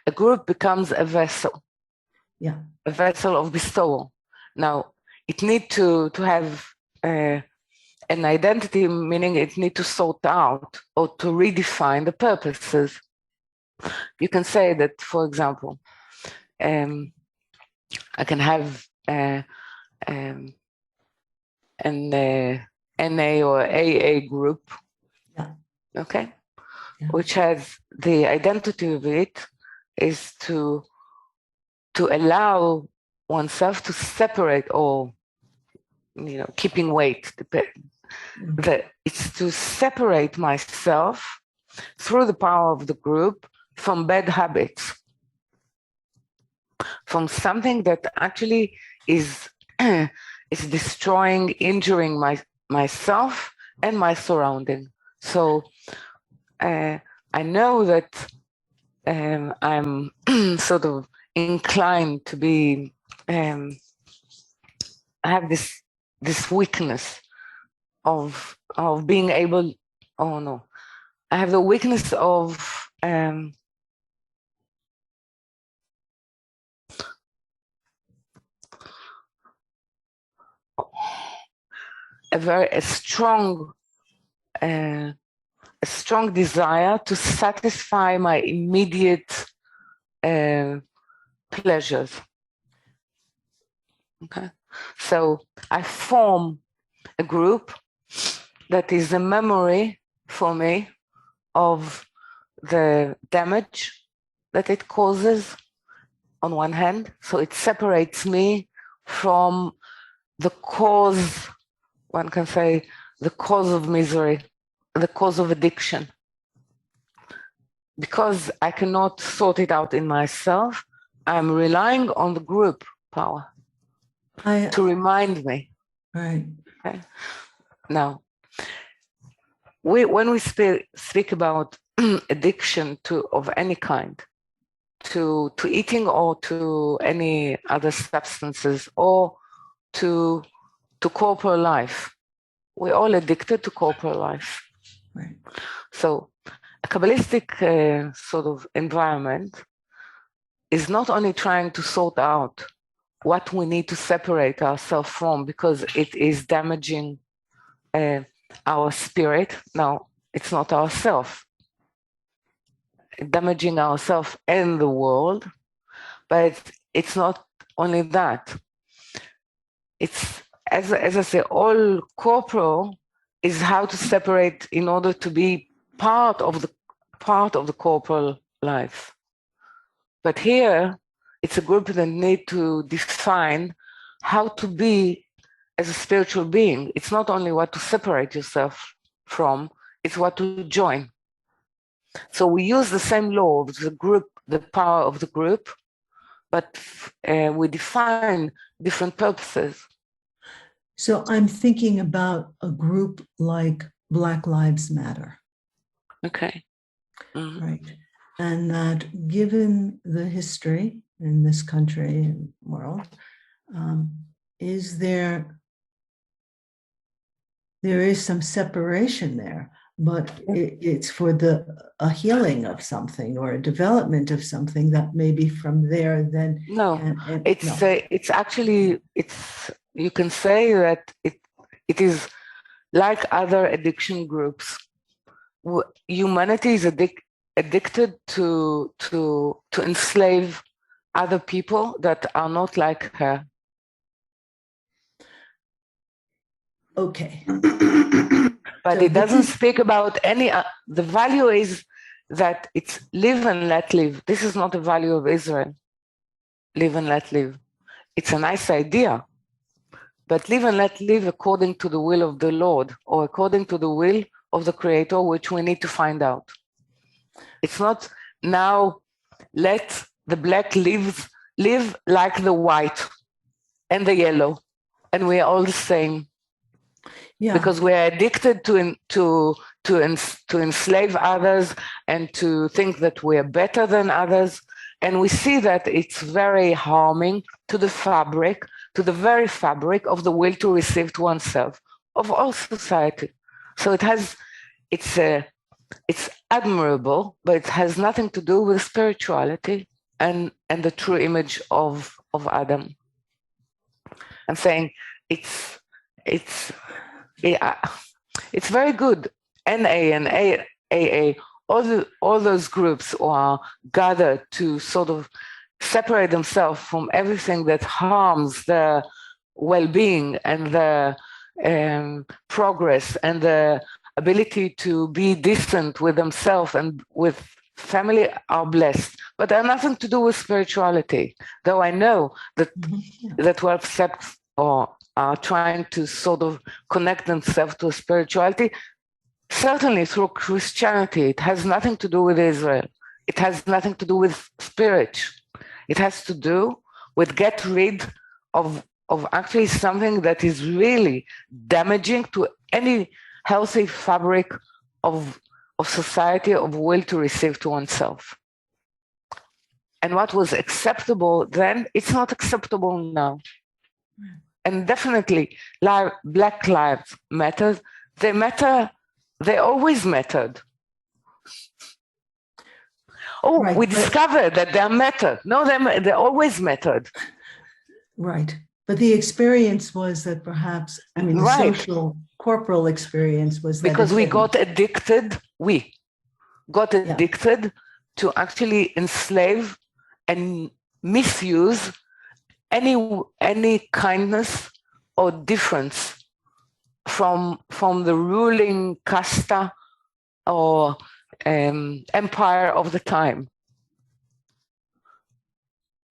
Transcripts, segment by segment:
a group becomes a vessel. Yeah. A vessel of bestowal. Now, it needs to have an identity, meaning it needs to sort out or to redefine the purposes. You can say that, for example, I can have an NA or AA group, yeah. Okay, yeah. which has the identity of it is to allow oneself to separate, or keeping weight. It's to separate myself through the power of the group from bad habits, from something that actually is is destroying, injuring myself and my surrounding. So I know that I'm sort of inclined to be. I have this weakness of being able. Oh no, I have the weakness of a strong desire to satisfy my immediate pleasures. Okay, so I form a group that is a memory for me of the damage that it causes on one hand. So it separates me from the cause, one can say, the cause of misery, the cause of addiction. Because I cannot sort it out in myself, I'm relying on the group power to remind me. Right. Okay. Now, when we speak about addiction of any kind, to eating or to any other substances or to corporate life, we're all addicted to corporate life. Right. So a Kabbalistic sort of environment is not only trying to sort out what we need to separate ourselves from because it is damaging our spirit. Now, it's not ourself. Damaging ourselves and the world, but it's not only that. It's, as I say, all corporal is how to separate in order to be part of the corporal life. But here, it's a group that need to define how to be as a spiritual being. It's not only what to separate yourself from, it's what to join. So we use the same law of the group, the power of the group, but we define different purposes. So I'm thinking about a group like Black Lives Matter. Okay. Mm-hmm. Right. And that given the history in this country and world, there is some separation there, but it's for a healing of something or a development of something that maybe from there then. No, it's actually, you can say that it is like other addiction groups. Humanity is addicted to enslave other people that are not like her. Okay. But it doesn't speak about any, the value is that it's live and let live. This is not a value of Israel. Live and let live. It's a nice idea, but live and let live according to the will of the Lord or according to the will of the Creator, which we need to find out. It's not now let the black live like the white and the yellow, and we are all the same. Yeah. Because we are addicted to enslave others and to think that we are better than others. And we see that it's very harming to the fabric, to the very fabric of the will to receive to oneself, of all society. So it's It's admirable, but it has nothing to do with spirituality and the true image of Adam. I'm saying it's very good. NA and AA, all those groups are gathered to sort of separate themselves from everything that harms their well-being and the progress and the ability to be distant with themselves and with family are blessed, but they have nothing to do with spirituality. Though I know that that 12 steps are trying to sort of connect themselves to spirituality. Certainly through Christianity, it has nothing to do with Israel. It has nothing to do with spirit. It has to do with get rid of actually something that is really damaging to any healthy fabric of society, of will to receive to oneself. And what was acceptable then, it's not acceptable now. And definitely, Black Lives Matter. They matter. They always mattered. Oh, right, we discovered that they mattered. No, they always mattered. Right. But the experience was that perhaps, I mean, the social corporal experience was that because we got addicted. We got addicted to actually enslave and misuse any kindness or difference from the ruling casta or empire of the time.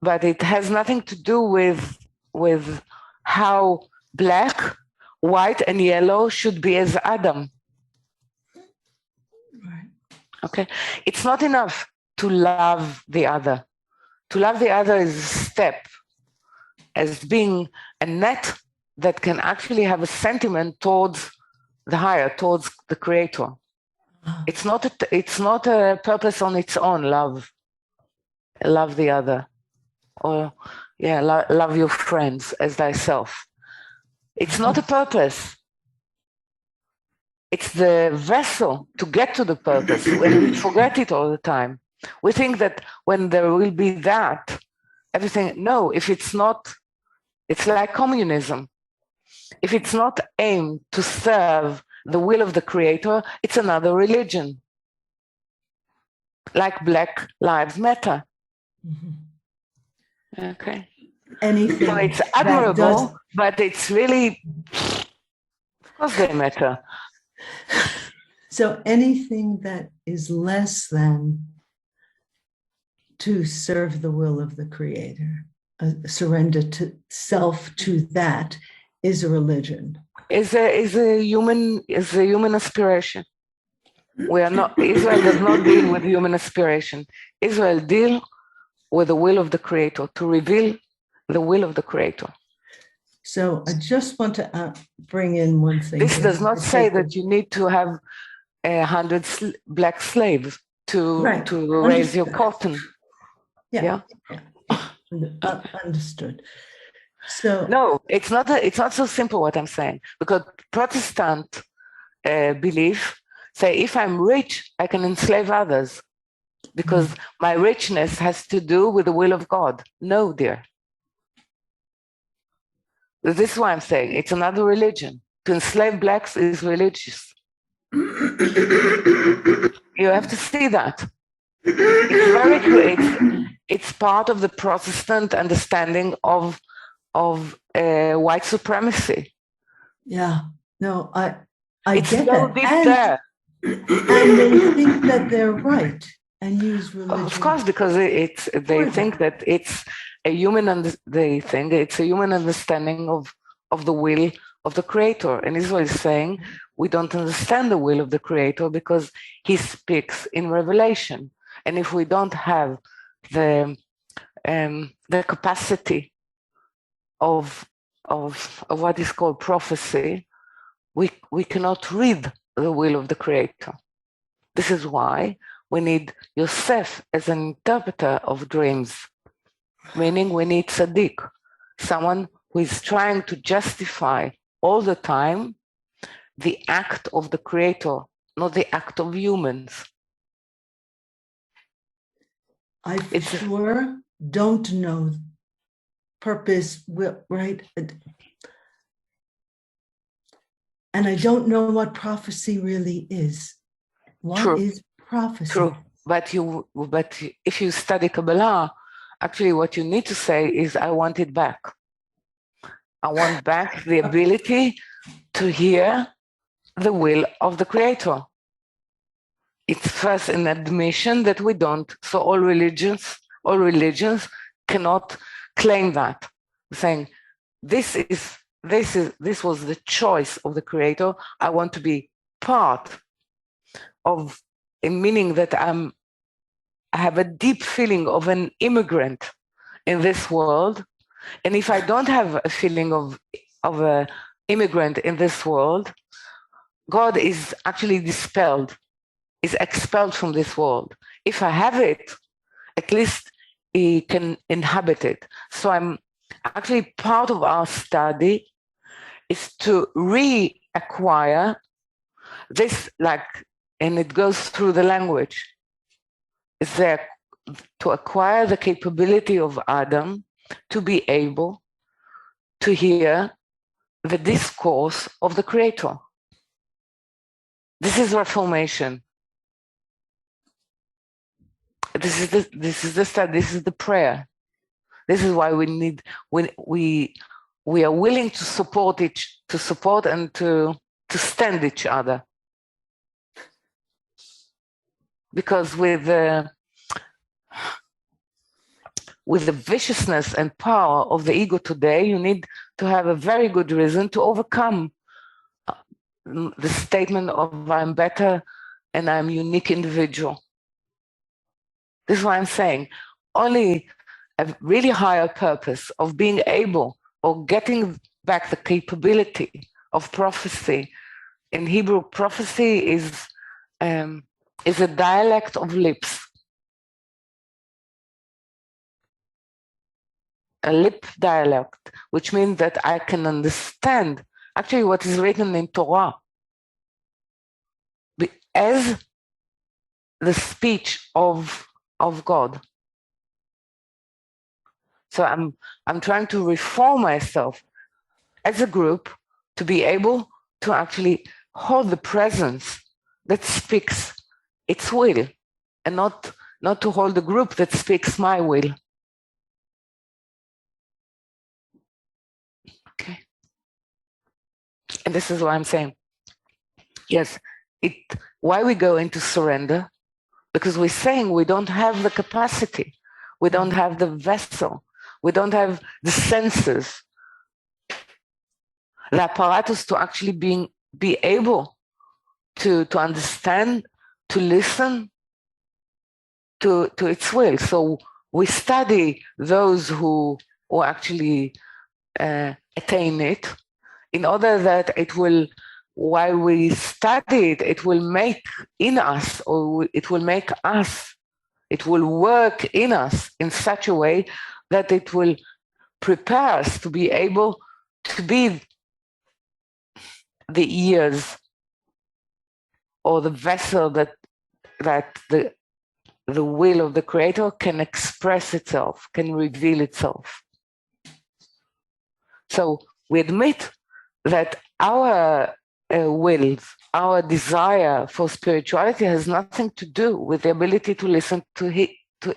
But it has nothing to do with how black, white, and yellow should be as Adam. Right. Okay, it's not enough to love the other. To love the other is a step, as being a net that can actually have a sentiment towards the higher, towards the Creator. It's not a purpose on its own. Love the other, or love your friends as thyself. It's not a purpose. It's the vessel to get to the purpose. When we forget it all the time, we think that when there will be that, everything. No, if it's not, it's like communism. If it's not aimed to serve the will of the Creator, it's another religion. Like Black Lives Matter. Mm-hmm. Okay. Anything. So it's admirable, but it's really, of course they matter. So anything that is less than to serve the will of the Creator, surrender to self to that, is a religion. Is a human aspiration. We are not. Israel does not deal with human aspiration. Israel deals with the will of the Creator, to reveal the will of the Creator. So I just want to bring in one thing. This does not say that you need to have 100 black slaves to raise your cotton. Yeah. Understood. So no, it's not so simple what I'm saying, because Protestant belief say if I'm rich, I can enslave others because my richness has to do with the will of God. No, dear. This is why I'm saying it's another religion. To enslave blacks is religious. You have to see that. It's part of the Protestant understanding of white supremacy. Yeah, no, I it's get so that. Deep there. And they think that they're right and use religion. Of course, because they think that it's a human it's a human understanding of the will of the Creator. And Israel is saying we don't understand the will of the Creator because He speaks in revelation. And if we don't have the capacity of what is called prophecy, we cannot read the will of the Creator. This is why we need Yosef as an interpreter of dreams, meaning we need tzaddik, someone who is trying to justify all the time the act of the Creator not the act of humans. I for sure don't know purpose, right? And I don't know what prophecy really is. What is prophecy? True. But if you study Kabbalah, actually what you need to say is, I want it back. I want back the ability to hear the will of the Creator. It's first an admission that we don't. So all religions cannot claim that, saying this was the choice of the Creator. I want to be part of, in meaning that I have a deep feeling of an immigrant in this world. And if I don't have a feeling of an immigrant in this world, God is actually dispelled, is expelled from this world. If I have it, at least He can inhabit it. So I'm actually, part of our study is to reacquire this, and it goes through the language. It's there to acquire the capability of Adam to be able to hear the discourse of the Creator. This is Reformation. This is the study. This is the prayer. This is why we are willing to support and to stand each other. Because with the viciousness and power of the ego today, you need to have a very good reason to overcome the statement of I'm better and I'm a unique individual. This is what I'm saying. Only a really higher purpose of being able or getting back the capability of prophecy. In Hebrew, prophecy is a dialect of lips. A lip dialect, which means that I can understand actually what is written in Torah as the speech of God. So I'm trying to reform myself as a group to be able to actually hold the presence that speaks its will, and not to hold the group that speaks my will. Okay. And this is what I'm saying. Yes, why we go into surrender? Because we're saying we don't have the capacity, we don't have the vessel, we don't have the senses, the apparatus to actually be able to understand, to listen to its will. So we study those who actually attain it, in order that it will, while we study it, it will make in us, or it will make us, it will work in us in such a way that it will prepare us to be able to be the ears or the vessel that the will of the Creator can express itself, can reveal itself. So we admit that our will, our desire for spirituality has nothing to do with the ability to listen to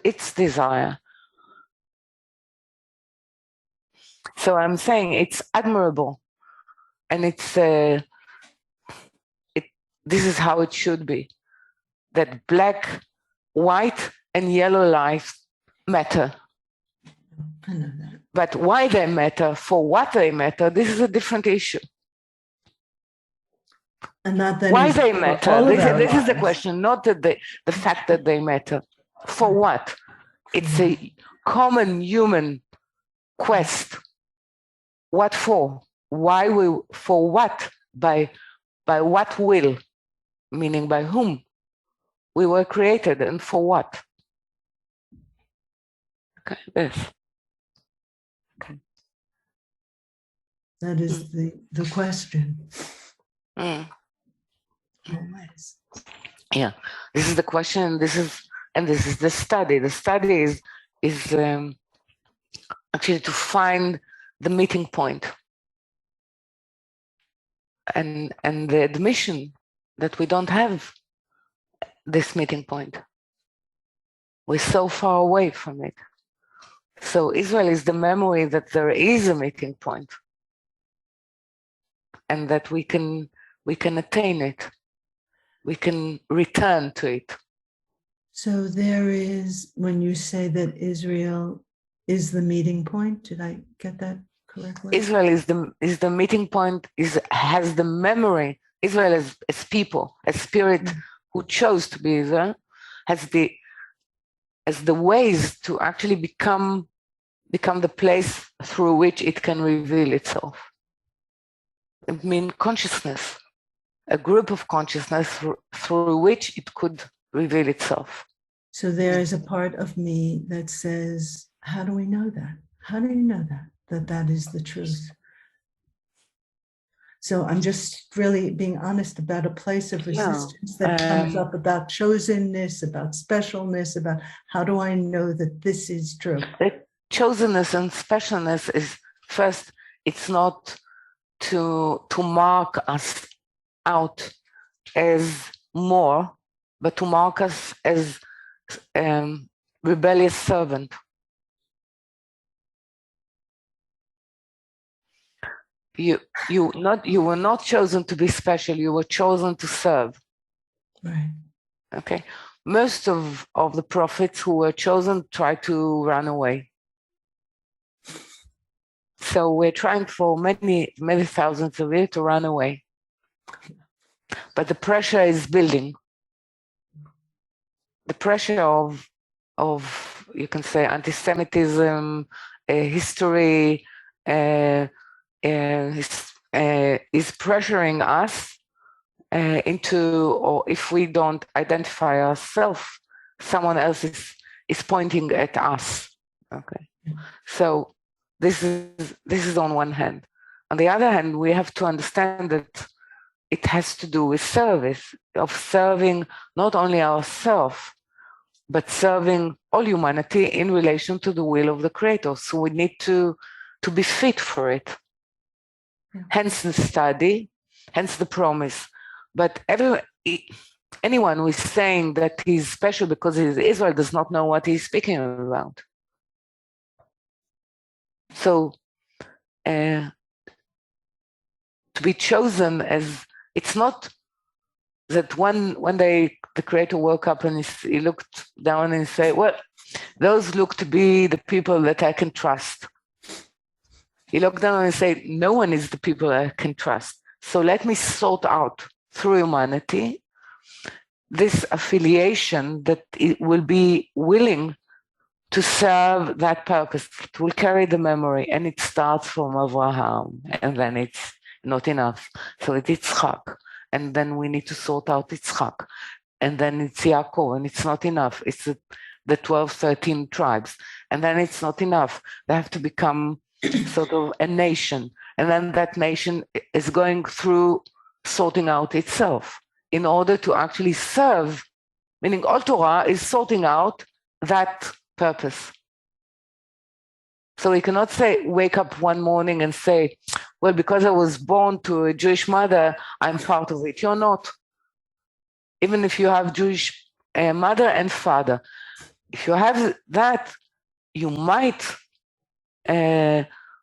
its desire. So I'm saying it's admirable, and this is how it should be, that black, white, and yellow lives matter. I know that. But why they matter, for what they matter, this is a different issue. And not that why they matter? This is the lives. question, not the fact that they matter. For what? It's a common human quest. What for? Why for what? By what will? Meaning by whom we were created, and for what? Okay, this. Okay. That is the question. always. Yeah, this is the question. This is the study. The study is actually to find the meeting point, and the admission that we don't have this meeting point. We're so far away from it. So Israel is the memory that there is a meeting point, and that we can attain it. We can return to it. So there is, when you say that Israel is the meeting point, did I get that correctly? Israel is the meeting point, has the memory. Israel as people, as spirit who chose to be Israel, has the ways to actually become the place through which it can reveal itself. I mean, consciousness, a group of consciousness through which it could reveal itself. So there is a part of me that says, how do we know that? How do you know that is the truth? So I'm just really being honest about a place of resistance that comes up about chosenness, about specialness, about how do I know that this is true? The chosenness and specialness is, first, it's not to mark us out as more, but to mark us as rebellious servant. You were not chosen to be special. You were chosen to serve. Right. Okay. Most of the prophets who were chosen tried to run away. So we're trying for many thousands of years to run away. But the pressure is building. The pressure of you can say anti-Semitism, history, is pressuring us into, or if we don't identify ourselves, someone else is pointing at us. Okay, so this is on one hand. On the other hand, we have to understand that it has to do with service, of serving not only ourselves, but serving all humanity in relation to the will of the Creator. So we need to be fit for it. Yeah. Hence the study, hence the promise. But anyone who is saying that he's special because he's Israel does not know what he's speaking about. So to be chosen as, it's not that one day the Creator woke up and he looked down and said, well, those look to be the people that I can trust. He looked down and said, no one is the people I can trust. So let me sort out through humanity this affiliation that it will be willing to serve that purpose. It will carry the memory, and it starts from Abraham, and then it's not enough. So it's Yitzchak, and then we need to sort out Yitzchak, and then it's Yaakov, and it's not enough. It's the 12, 13 tribes, and then it's not enough. They have to become sort of a nation, and then that nation is going through sorting out itself in order to actually serve, meaning all Torah is sorting out that purpose. So we cannot say, wake up one morning and say, well, because I was born to a Jewish mother, I'm part of it. You're not. Even if you have Jewish mother and father, if you have that, you might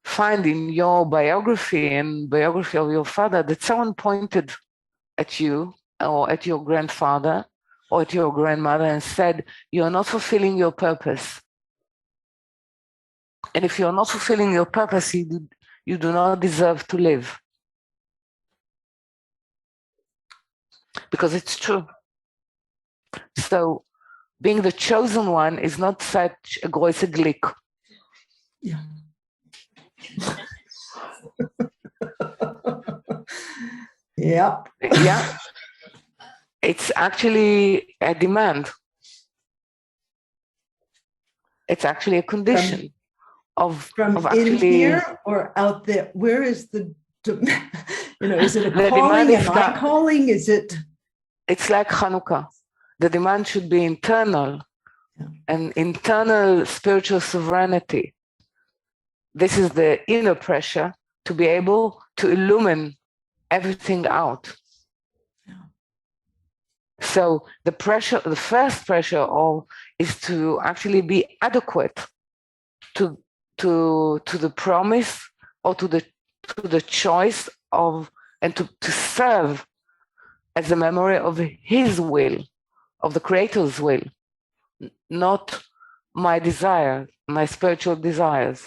find in your biography and biography of your father that someone pointed at you or at your grandfather or at your grandmother and said, you're not fulfilling your purpose. And if you're not fulfilling your purpose, you do not deserve to live. Because it's true. So being the chosen one is not such a große Glück. Yeah. Yep. Yeah. It's actually a demand. It's actually a condition from actually, in here or out there. Where is is it a the calling? Am I calling? Is it? it's like Hanukkah. The demand should be internal, and internal spiritual sovereignty. This is the inner pressure to be able to illumine everything out. So the pressure, the first pressure is to actually be adequate to the promise, or to the choice of, and to serve as a memory of his will, of the Creator's will, not my desire, my spiritual desires.